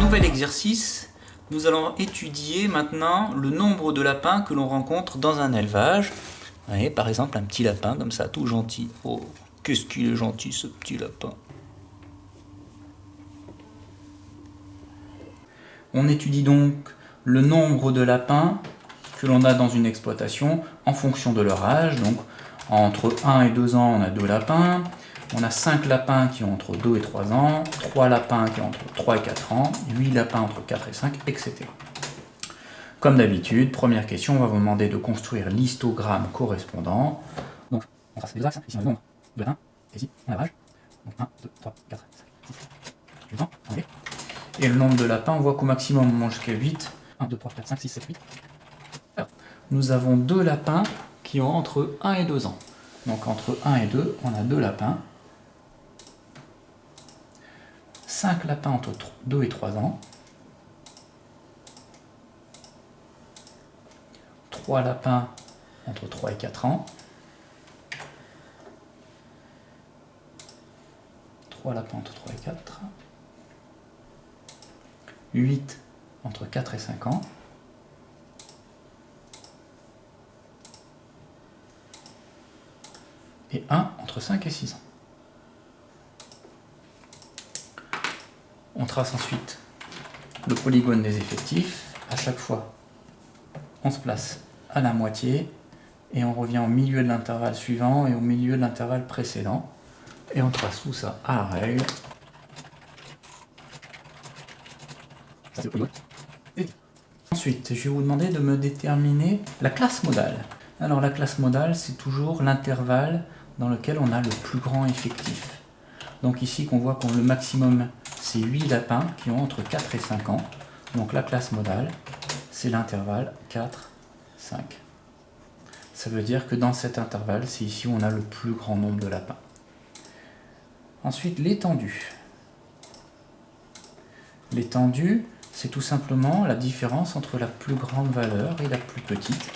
nouvel exercice, nous allons étudier maintenant le nombre de lapins que l'on rencontre dans un élevage. Vous voyez, par exemple, un petit lapin comme ça, tout gentil. Oh, qu'est-ce qu'il est gentil ce petit lapin. On étudie donc le nombre de lapins que l'on a dans une exploitation en fonction de leur âge. Donc entre 1 et 2 ans, on a 2 lapins. On a 5 lapins qui ont entre 2 et 3 ans, 3 lapins qui ont entre 3 et 4 ans, 8 lapins entre 4 et 5, etc. Comme d'habitude, première question, on va vous demander de construire l'histogramme correspondant. Donc, on trace les deux axes, ici on a le nombre de lapins, et ici on a l'âge. Donc 1, 2, 3, 4, 5, 6, 7, 8 ans, allez. Et le nombre de lapins, on voit qu'au maximum on mange jusqu'à 8. 1, 2, 3, 4, 5, 6, 7, 8. Alors, nous avons 2 lapins qui ont entre 1 et 2 ans. Donc entre 1 et 2, on a 2 lapins. 5 lapins entre 2 et 3 ans. 3 lapins entre 3 et 4 ans. 3 lapins entre 3 et 4. 8 entre 4 et 5 ans. Et 1 entre 5 et 6 ans. On trace ensuite le polygone des effectifs. À chaque fois, on se place à la moitié et on revient au milieu de l'intervalle suivant et au milieu de l'intervalle précédent. Et on trace tout ça à la règle. Ça, c'est le polygone. Ensuite, je vais vous demander de me déterminer la classe modale. Alors la classe modale, c'est toujours l'intervalle dans lequel on a le plus grand effectif. Donc ici, qu'on voit que le maximum, c'est 8 lapins qui ont entre 4 et 5 ans. Donc la classe modale, c'est l'intervalle 4, 5. Ça veut dire que dans cet intervalle, c'est ici où on a le plus grand nombre de lapins. Ensuite, l'étendue. L'étendue, c'est tout simplement la différence entre la plus grande valeur et la plus petite.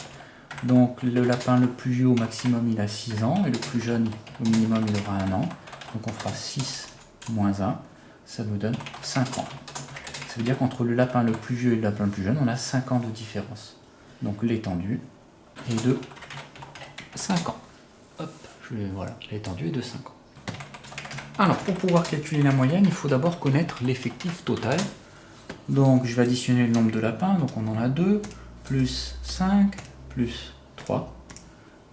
Donc le lapin le plus vieux au maximum, il a 6 ans, et le plus jeune au minimum, il aura 1 an. Donc on fera 6 moins 1, ça nous donne 5 ans. Ça veut dire qu'entre le lapin le plus vieux et le lapin le plus jeune, on a 5 ans de différence. Donc l'étendue est de 5 ans. Hop, voilà, l'étendue est de 5 ans. Alors, pour pouvoir calculer la moyenne, il faut d'abord connaître l'effectif total. Donc, je vais additionner le nombre de lapins. Donc, on en a 2, plus 5, plus 3,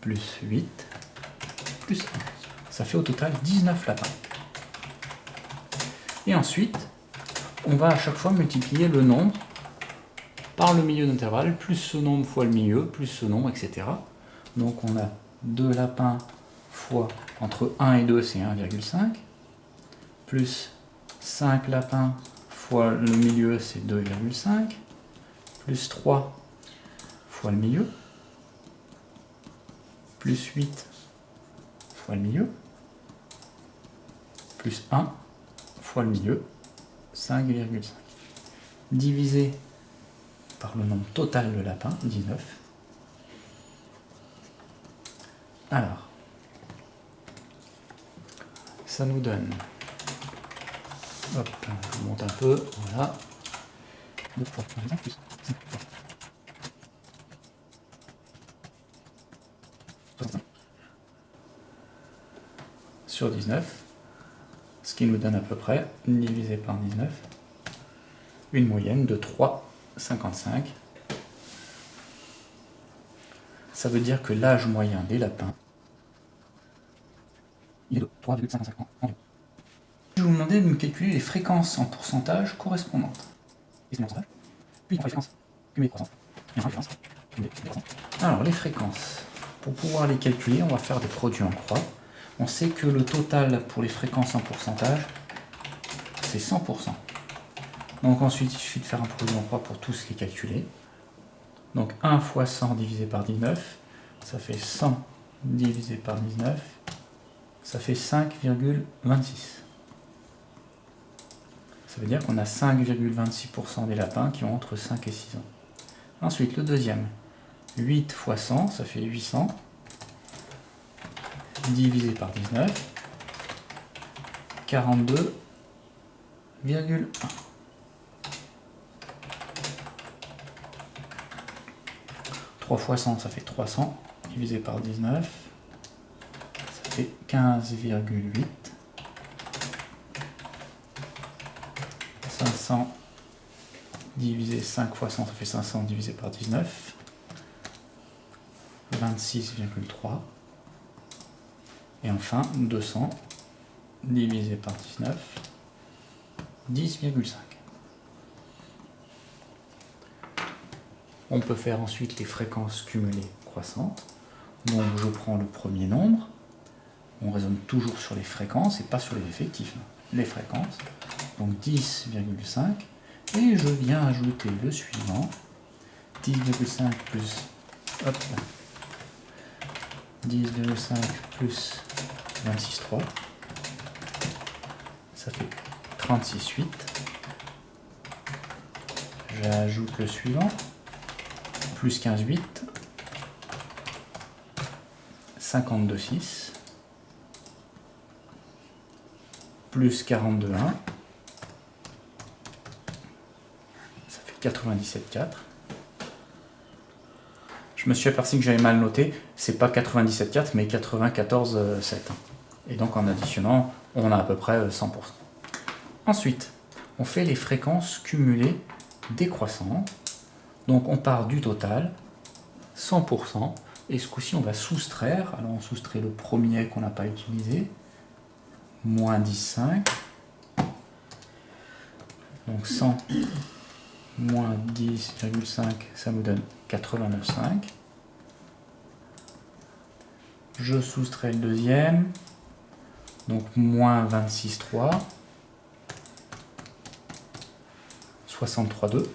plus 8, plus 1. Ça fait au total 19 lapins. Et ensuite, on va à chaque fois multiplier le nombre par le milieu d'intervalle, plus ce nombre fois le milieu, plus ce nombre, etc. Donc, on a 2 lapins fois entre 1 et 2, c'est 1,5. Plus 5 lapins fois le milieu, c'est 2,5. Plus 3 fois le milieu. Plus 8 fois le milieu. Plus 1 fois le milieu, 5,5. Divisé par le nombre total de lapins, 19. Alors, ça nous donne... Hop, je monte un peu, voilà. 2 fois 5 plus 5 fois 65 sur 19, ce qui nous donne à peu près, divisé par 19, une moyenne de 3,55. Ça veut dire que l'âge moyen des lapins, il est de 3,55 ans environ. Je vais vous demander de me calculer les fréquences en pourcentage correspondantes. Ici, les pourcentages, puis on fera les fréquences cumulées de croissance, et enfin les fréquences cumulées de croissance. Alors, les fréquences, pour pouvoir les calculer, on va faire des produits en croix. On sait que le total pour les fréquences en pourcentage, c'est 100%. Donc ensuite, il suffit de faire un produit en croix pour tous les calculer. Donc 1 fois 100 divisé par 19, ça fait 100 divisé par 19, ça fait 5,26. Ça veut dire qu'on a 5,26% des lapins qui ont entre 5 et 6 ans. Ensuite, le deuxième, 8 fois 100, ça fait 800, divisé par 19, 42,1. 3 fois 100, ça fait 300, divisé par 19, ça fait 15,8. 500 divisé 5 fois 100, ça fait 500 divisé par 19. 26,3. Et enfin, 200 divisé par 19, 10,5. On peut faire ensuite les fréquences cumulées croissantes. Donc je prends le premier nombre. On raisonne toujours sur les fréquences et pas sur les effectifs. Les fréquences. Donc 10,5. Et je viens ajouter le suivant. 10,5 plus... Hop là. 10,5 plus 26,3. Ça fait 36,8. J'ajoute le suivant. Plus 15,8. 52,6. Plus 42,1. Ça fait 97,4. Je me suis aperçu que j'avais mal noté, c'est pas 97,4 mais 94,7. Et donc en additionnant, on a à peu près 100%. Ensuite, on fait les fréquences cumulées décroissantes. Donc on part du total, 100%, et ce coup-ci on va soustraire. Alors on soustrait le premier qu'on n'a pas utilisé, moins 10,5. Donc 100 moins 10,5, ça nous donne 89,5. Je soustrais le deuxième, donc moins 26,3, 63,2.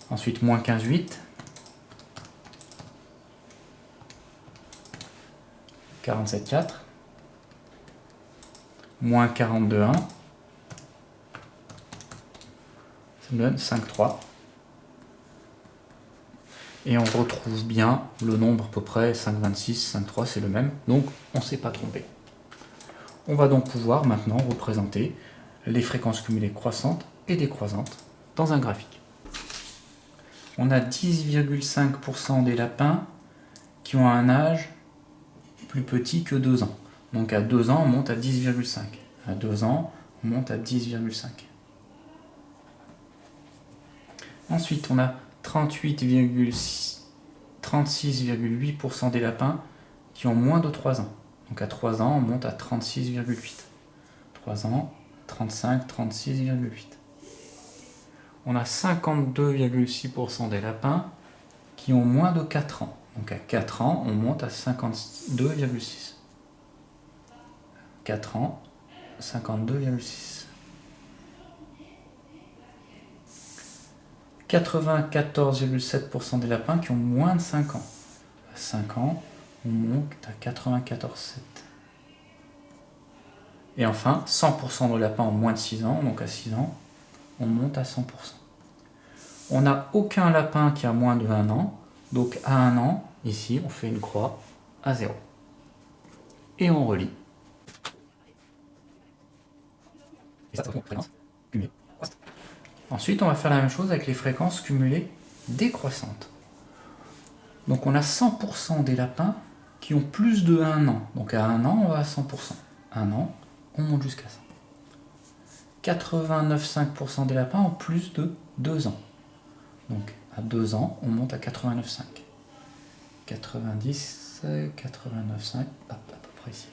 Ensuite moins 15,8, 47,4, moins 42,1, ça me donne 5,3. Et on retrouve bien le nombre à peu près 5,26, 5,3, c'est le même, donc on ne s'est pas trompé. On va donc pouvoir maintenant représenter les fréquences cumulées croissantes et décroissantes dans un graphique. On a 10,5% des lapins qui ont un âge plus petit que 2 ans. Donc à 2 ans, on monte à 10,5. À 2 ans, on monte à 10,5. Ensuite, on a 36,8% des lapins qui ont moins de 3 ans. Donc à 3 ans, on monte à 36,8. 3 ans, 35, 36,8. On a 52,6% des lapins qui ont moins de 4 ans. Donc à 4 ans, on monte à 52,6. 4 ans, 52,6. 94,7% des lapins qui ont moins de 5 ans. À 5 ans, on monte à 94,7. Et enfin, 100% de lapins ont moins de 6 ans, donc à 6 ans, on monte à 100%. On n'a aucun lapin qui a moins de 1 an, donc à 1 an, ici, on fait une croix à 0. Et on relie. Ensuite, on va faire la même chose avec les fréquences cumulées décroissantes. Donc on a 100% des lapins qui ont plus de 1 an. Donc à 1 an, on va à 100%. 1 an, on monte jusqu'à 100. 89,5% des lapins ont plus de 2 ans. Donc à 2 ans, on monte à 89,5. 90, 89,5, hop, à peu près ici.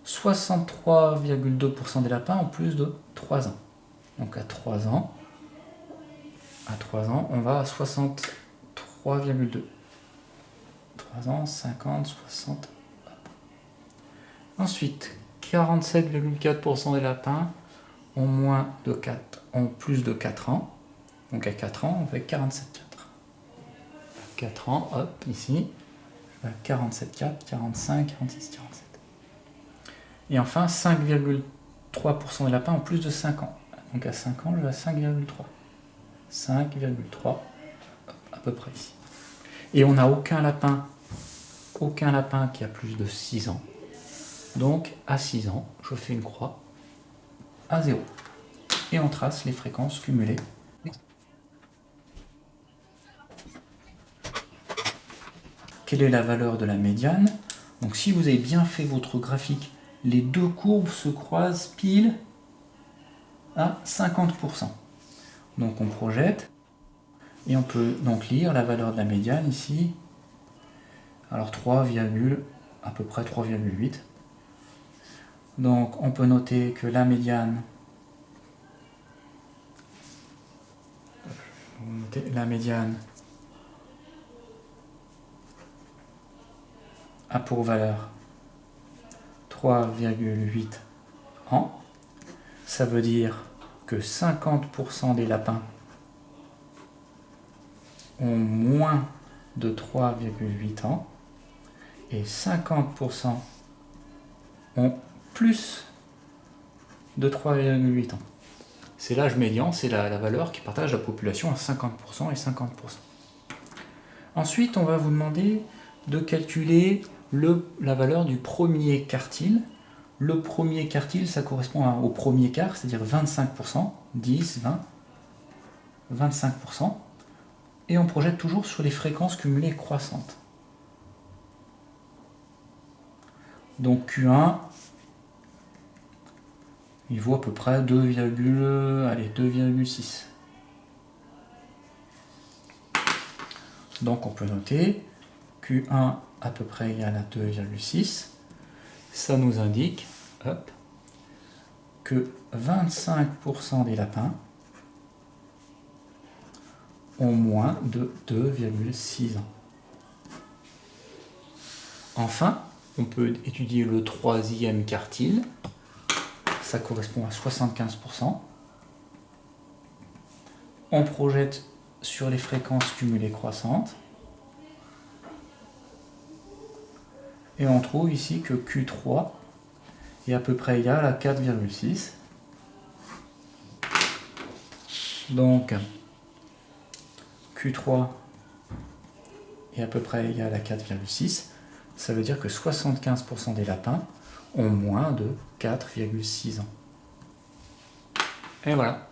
63,2% des lapins ont plus de 3 ans. Donc à 3 ans, on va à 63,2. 3 ans, 50, 60. Hop. Ensuite, 47,4% des lapins ont plus de 4 ans. Donc à 4 ans, on fait 47,4. 4 ans, hop, ici, 47,4, 45, 46, 47. Et enfin, 5,3% des lapins ont plus de 5 ans. Donc à 5 ans, je vais à 5,3. 5,3, à peu près ici. Et on n'a aucun lapin qui a plus de 6 ans. Donc à 6 ans, je fais une croix à 0. Et on trace les fréquences cumulées. quelle est la valeur de la médiane? Donc si vous avez bien fait votre graphique, les deux courbes se croisent pile à 50%. Donc on projette, et on peut donc lire la valeur de la médiane ici. Alors à peu près 3,8. Donc on peut noter que la médiane, a pour valeur 3,8 ans. Ça veut dire que 50% des lapins ont moins de 3,8 ans et 50% ont plus de 3,8 ans. C'est l'âge médian, c'est la valeur qui partage la population à 50% et 50%. Ensuite, on va vous demander de calculer la valeur du premier quartile. Le premier quartile, ça correspond au premier quart, c'est-à-dire 25%, 10, 20, 25%. Et on projette toujours sur les fréquences cumulées croissantes. Donc Q1, il vaut à peu près 2,6. Donc on peut noter Q1 à peu près égal à 2,6. Ça nous indique que 25% des lapins ont moins de 2,6 ans. Enfin, on peut étudier le troisième quartile. Ça correspond à 75%. On projette sur les fréquences cumulées croissantes. Et on trouve ici que Q3 est à peu près égal à 4,6. Donc, Q3 est à peu près égal à 4,6. Ça veut dire que 75% des lapins ont moins de 4,6 ans. Et voilà.